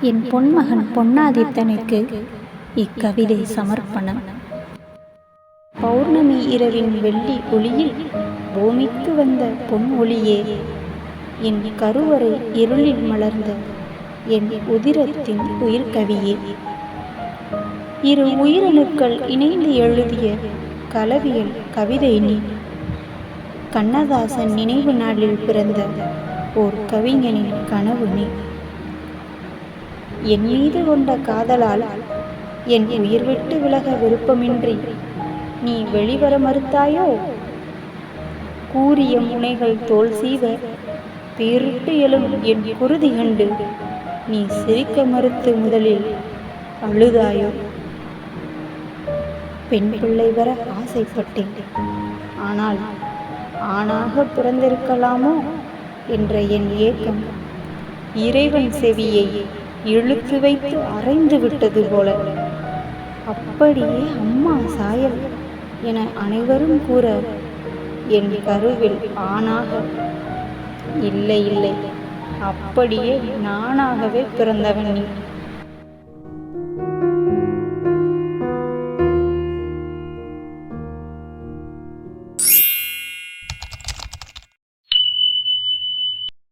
என் பொன்மகன் பொன்னாதித்தனுக்கு இக்கவிதை சமர்ப்பணம். பௌர்ணமி இரவின் வெள்ளி ஒளியில் பூமிக்கு வந்த பொன் ஒளியே, என் கருவறை இருளில் மலர்ந்த என் உதிரத்தின் உயிர்கவியே, இரு உயிரணுக்கள் இணைந்து எழுதிய கலவியல் கவிதை நீ. கண்ணதாசன் நினைவு நாளில் பிறந்த ஓர் கவிஞனின் கனவு நீ. என் மீது கொண்ட காதலால் என் உயிர் விட்டு விலக விருப்பமின்றி நீ வெளிவர மறுத்தாயோ? கூறிய முனைகள் தோல் சீவ பீரிட்டு எழும் என் குருதி கண்டு நீ சிரிக்க மறுத்து முதலில் அழுதாயோ? பெண் பிள்ளை வர ஆசைப்பட்டேன், ஆனால் ஆணாக பிறந்திருக்கலாமோ என்ற என் ஏக்கம் இறைவன் செவியை இழுத்து வைத்து அரைந்து விட்டது போல. அப்படியே அம்மா சாயல் என அனைவரும் கூற என் கருவில் ஆணாக, இல்லை இல்லை, அப்படியே நானாகவே பிறந்தவன் நீ.